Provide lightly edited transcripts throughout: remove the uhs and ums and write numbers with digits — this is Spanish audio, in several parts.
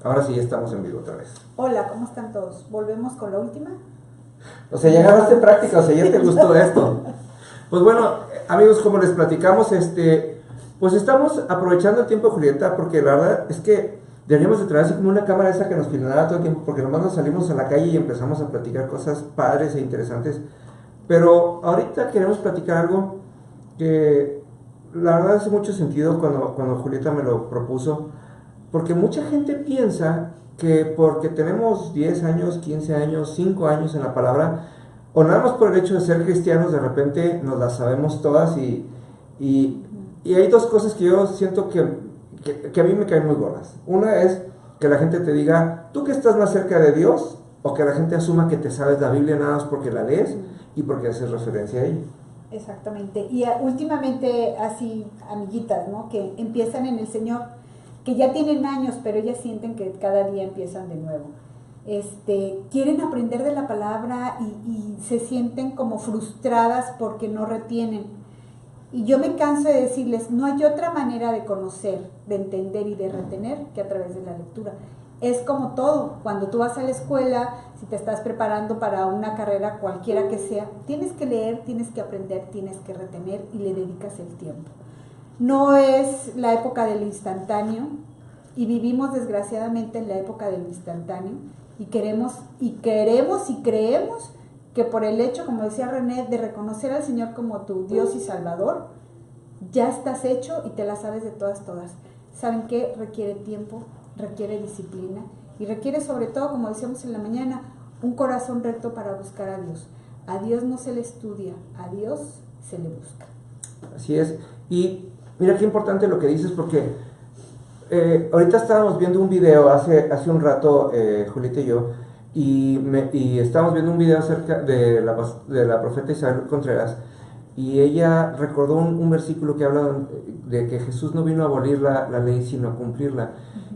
Ahora sí, ya estamos en vivo otra vez. Hola, ¿cómo están todos? ¿Volvemos con la última? O sea, ya agarraste práctica, o sea, ya te gustó esto. Pues bueno, amigos, como les platicamos, pues estamos aprovechando el tiempo de Julieta, porque la verdad es que deberíamos de traer así como una cámara esa que nos filmara todo el tiempo, porque nomás nos salimos a la calle y empezamos a platicar cosas padres e interesantes. Pero ahorita queremos platicar algo que la verdad hace mucho sentido cuando Julieta me lo propuso, porque mucha gente piensa que porque tenemos 10 años, 15 años, 5 años en la palabra, o nada más por el hecho de ser cristianos, de repente nos las sabemos todas y hay dos cosas que yo siento que a mí me caen muy gordas. Una es que la gente te diga, tú que estás más cerca de Dios, o que la gente asuma que te sabes la Biblia nada más porque la lees y porque haces referencia a ella. Exactamente. Y últimamente así, amiguitas, ¿no? Que empiezan en el Señor, que ya tienen años, pero ellas sienten que cada día empiezan de nuevo. Quieren aprender de la palabra y se sienten como frustradas porque no retienen. Y yo me canso de decirles, no hay otra manera de conocer, de entender y de retener que a través de la lectura. Es como todo, cuando tú vas a la escuela, si te estás preparando para una carrera cualquiera que sea, tienes que leer, tienes que aprender, tienes que retener y le dedicas el tiempo. No es la época del instantáneo y vivimos desgraciadamente en la época del instantáneo y creemos que por el hecho, como decía René, de reconocer al Señor como tu Dios y Salvador, ya estás hecho y te la sabes de todas. ¿Saben qué? Requiere tiempo, requiere disciplina y requiere sobre todo, como decíamos en la mañana, un corazón recto para buscar a Dios. A Dios no se le estudia, a Dios se le busca. Así es. Y mira qué importante lo que dices, porque ahorita estábamos viendo un video hace un rato, Julieta y yo, y estábamos viendo un video acerca de la profeta Isabel Contreras, y ella recordó un versículo que habla de que Jesús no vino a abolir la ley, sino a cumplirla.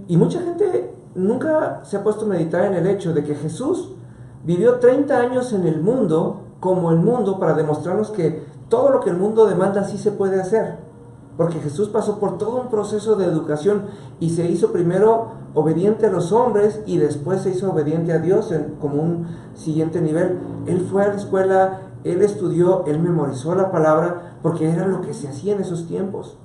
Y mucha gente nunca se ha puesto a meditar en el hecho de que Jesús vivió 30 años en el mundo, como el mundo, para demostrarnos que todo lo que el mundo demanda sí se puede hacer. Porque Jesús pasó por todo un proceso de educación y se hizo primero obediente a los hombres y después se hizo obediente a Dios como un siguiente nivel. Él fue a la escuela, él estudió, él memorizó la palabra porque era lo que se hacía en esos tiempos.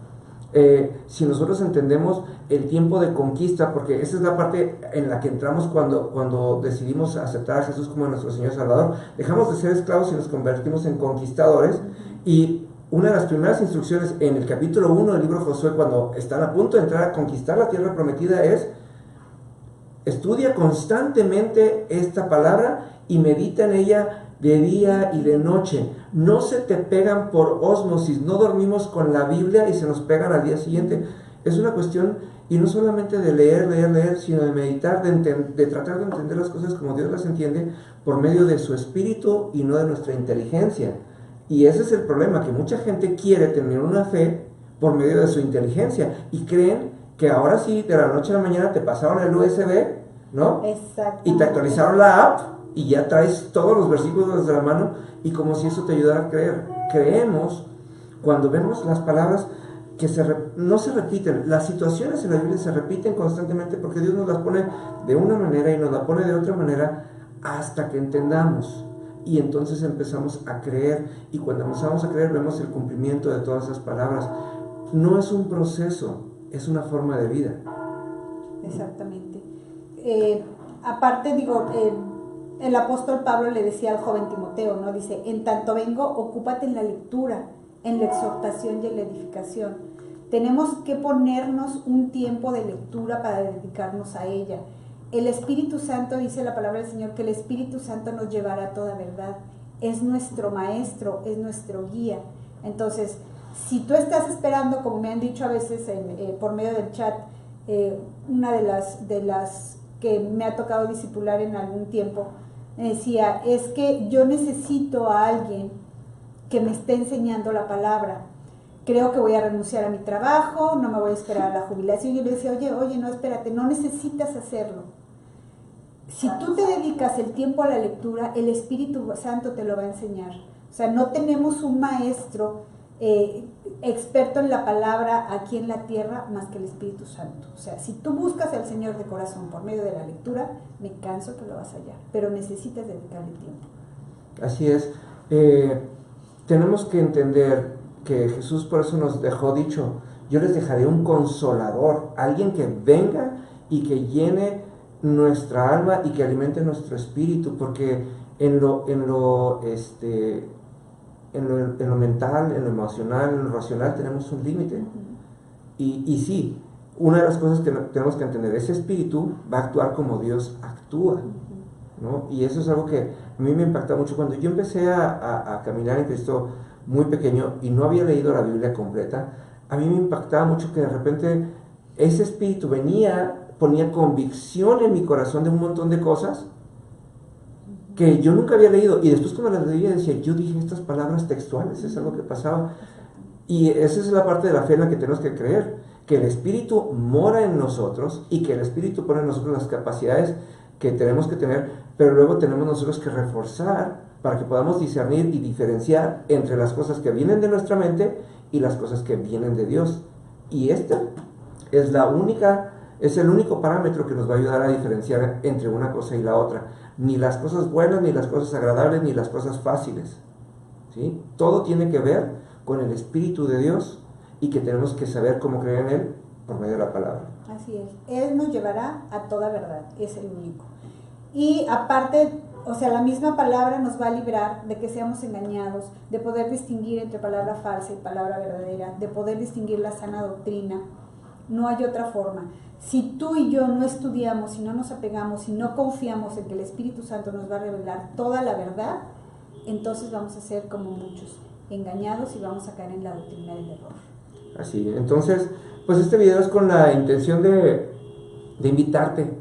Si nosotros entendemos el tiempo de conquista, porque esa es la parte en la que entramos cuando decidimos aceptar a Jesús como nuestro Señor Salvador, dejamos de ser esclavos y nos convertimos en conquistadores. Y una de las primeras instrucciones en el capítulo 1 del libro de Josué, cuando están a punto de entrar a conquistar la tierra prometida, es: estudia constantemente esta palabra y medita en ella de día y de noche. No se te pegan por ósmosis, no dormimos con la Biblia y se nos pegan al día siguiente. Es una cuestión, y no solamente de leer, sino de meditar, de tratar de entender las cosas como Dios las entiende, por medio de su espíritu y no de nuestra inteligencia. Y ese es el problema, que mucha gente quiere tener una fe por medio de su inteligencia y creen que ahora sí, de la noche a la mañana te pasaron el USB, ¿no? Exacto. Y te actualizaron la app y ya traes todos los versículos desde la mano, y como si eso te ayudara a creer. Creemos cuando vemos las palabras que no se repiten. Las situaciones en la Biblia se repiten constantemente porque Dios nos las pone de una manera y nos las pone de otra manera hasta que entendamos. Y entonces empezamos a creer, y cuando empezamos a creer vemos el cumplimiento de todas esas palabras. No es un proceso, es una forma de vida. Exactamente. Aparte, digo, el apóstol Pablo le decía al joven Timoteo, ¿no? Dice, en tanto vengo, ocúpate en la lectura, en la exhortación y en la edificación. Tenemos que ponernos un tiempo de lectura para dedicarnos a ella. El Espíritu Santo, dice la palabra del Señor, que el Espíritu Santo nos llevará a toda verdad. Es nuestro maestro, es nuestro guía. Entonces, si tú estás esperando, como me han dicho a veces por medio del chat, una de las que me ha tocado discipular en algún tiempo, me decía, es que yo necesito a alguien que me esté enseñando la palabra. Creo que voy a renunciar a mi trabajo, no me voy a esperar a la jubilación. Y yo le decía, oye, no, espérate, no necesitas hacerlo. Si tú te dedicas el tiempo a la lectura, el Espíritu Santo te lo va a enseñar. O sea, no tenemos un maestro experto en la palabra aquí en la tierra más que el Espíritu Santo. O sea, si tú buscas al Señor de corazón por medio de la lectura, me canso que lo vas a hallar, pero necesitas dedicarle tiempo. Así es. Tenemos que entender que Jesús por eso nos dejó dicho: yo les dejaré un consolador, alguien que venga y que llene nuestra alma y que alimente nuestro espíritu, porque en lo mental, en lo emocional, en lo racional tenemos un límite. Y sí, una de las cosas que tenemos que entender, ese espíritu va a actuar como Dios actúa, ¿no? Y eso es algo que a mí me impacta mucho. Cuando yo empecé a caminar en Cristo muy pequeño y no había leído la Biblia completa, a mí me impactaba mucho que de repente ese espíritu venía, ponía convicción en mi corazón de un montón de cosas que yo nunca había leído, y después cuando las leía decía, yo dije estas palabras textuales, es algo que pasaba. Y esa es la parte de la fe en la que tenemos que creer, que el Espíritu mora en nosotros y que el Espíritu pone en nosotros las capacidades que tenemos que tener, pero luego tenemos nosotros que reforzar para que podamos discernir y diferenciar entre las cosas que vienen de nuestra mente y las cosas que vienen de Dios. Y esta es el único parámetro que nos va a ayudar a diferenciar entre una cosa y la otra. Ni las cosas buenas, ni las cosas agradables, ni las cosas fáciles, ¿sí? Todo tiene que ver con el Espíritu de Dios y que tenemos que saber cómo creer en Él por medio de la palabra. Así es, Él nos llevará a toda verdad, es el único. Y aparte, o sea, la misma palabra nos va a librar de que seamos engañados, de poder distinguir entre palabra falsa y palabra verdadera, de poder distinguir la sana doctrina. No hay otra forma. Si tú y yo no estudiamos, si no nos apegamos, si no confiamos en que el Espíritu Santo nos va a revelar toda la verdad, entonces vamos a ser como muchos, engañados, y vamos a caer en la doctrina del error. Así, entonces, pues este video es con la intención de invitarte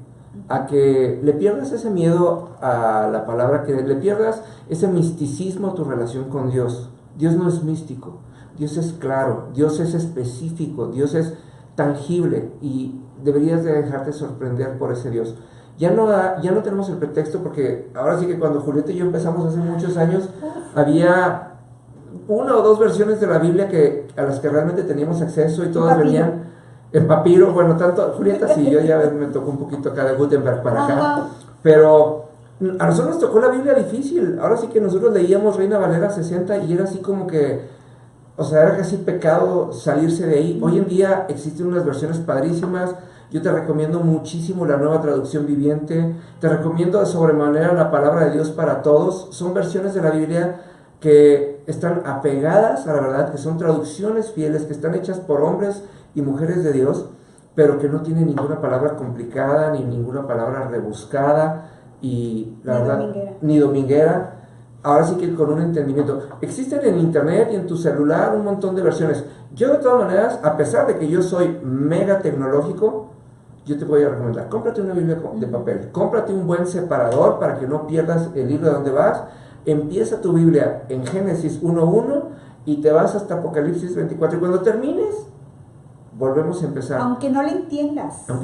a que le pierdas ese miedo a la palabra, que le pierdas ese misticismo a tu relación con Dios. Dios no es místico, Dios es claro, Dios es específico, Dios es tangible, y deberías de dejarte sorprender por ese Dios. Ya no tenemos el pretexto, porque ahora sí que cuando Julieta y yo empezamos hace muchos años, había una o dos versiones de la Biblia a las que realmente teníamos acceso, y todas venían en papiro. Bueno, tanto Julieta sí, yo ya me tocó un poquito acá de Gutenberg para acá, pero a nosotros nos tocó la Biblia difícil. Ahora sí que nosotros leíamos Reina Valera 60 y era así como que, o sea, era casi pecado salirse de ahí. Hoy en día existen unas versiones padrísimas. Yo te recomiendo muchísimo la Nueva Traducción Viviente. Te recomiendo de sobremanera la Palabra de Dios para Todos. Son versiones de la Biblia que están apegadas a la verdad, que son traducciones fieles, que están hechas por hombres y mujeres de Dios, pero que no tienen ninguna palabra complicada, ni ninguna palabra rebuscada, y la verdad, ni dominguera. Ahora sí que con un entendimiento. Existen en internet y en tu celular un montón de versiones. Yo de todas maneras, a pesar de que yo soy mega tecnológico, yo te voy a recomendar, cómprate una Biblia de papel, cómprate un buen separador para que no pierdas el hilo de donde vas. Empieza tu Biblia en Génesis 1:1 y te vas hasta Apocalipsis 24, y cuando termines, volvemos a empezar. Aunque no le entiendas, no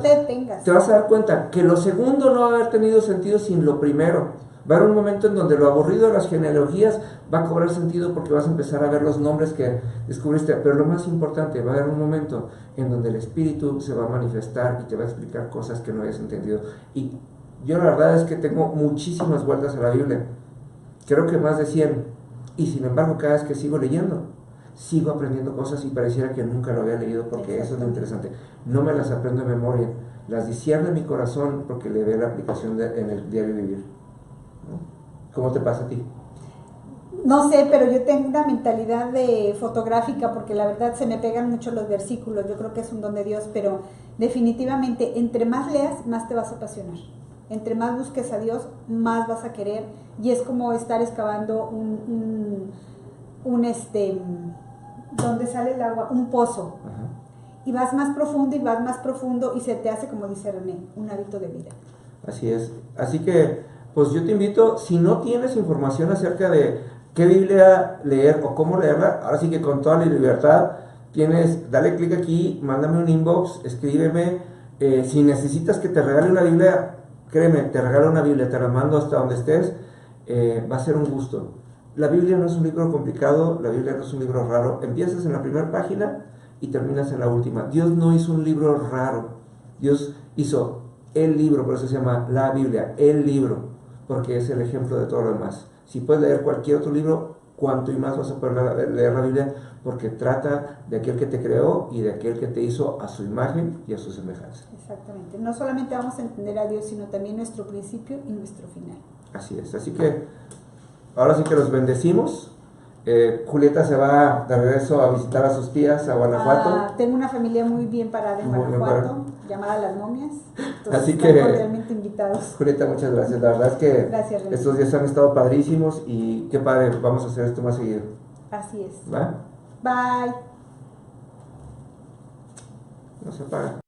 te detengas. Te vas a dar cuenta que lo segundo no va a haber tenido sentido sin lo primero. Va a haber un momento en donde lo aburrido de las genealogías va a cobrar sentido, porque vas a empezar a ver los nombres que descubriste. Pero lo más importante, va a haber un momento en donde el Espíritu se va a manifestar y te va a explicar cosas que no hayas entendido. Y yo la verdad es que tengo muchísimas vueltas a la Biblia, creo que más de 100, y sin embargo cada vez que sigo leyendo, sigo aprendiendo cosas, y pareciera que nunca lo había leído, porque eso es lo interesante. No me las aprendo de memoria, las discierne mi corazón porque le veo la aplicación en el diario vivir. ¿Cómo te pasa a ti? No sé, pero yo tengo una mentalidad de fotográfica, porque la verdad se me pegan mucho los versículos. Yo creo que es un don de Dios, pero definitivamente entre más leas, más te vas a apasionar. Entre más busques a Dios, más vas a querer, y es como estar excavando donde sale el agua, un pozo. Ajá. Y vas más profundo y vas más profundo, y se te hace, como dice René, un hábito de vida. Así es. Así que, pues yo te invito, si no tienes información acerca de qué Biblia leer o cómo leerla, ahora sí que con toda la libertad dale clic aquí, mándame un inbox, escríbeme. Si necesitas que te regale una Biblia, créeme, te regalo una Biblia, te la mando hasta donde estés. Va a ser un gusto. la Biblia no es un libro complicado, la Biblia no es un libro raro. Empiezas en la primera página y terminas en la última. Dios no hizo un libro raro. Dios hizo el libro, por eso se llama la Biblia, el libro, porque es el ejemplo de todo lo demás. Si puedes leer cualquier otro libro, cuanto y más vas a poder leer la Biblia, porque trata de aquel que te creó y de aquel que te hizo a su imagen y a su semejanza. Exactamente. No solamente vamos a entender a Dios, sino también nuestro principio y nuestro final. Así es. Así que ahora sí que los bendecimos. Julieta se va de regreso a visitar a sus tías a Guanajuato. Tengo una familia muy bien parada en Muy bien Guanajuato, llamada Las Momias. Entonces, Así están que, cordialmente invitados. Julieta, muchas gracias. La verdad es que Gracias, René. estos días han estado padrísimos y qué padre, vamos a hacer esto más seguido. Así es. ¿Va? Bye. No se apaga.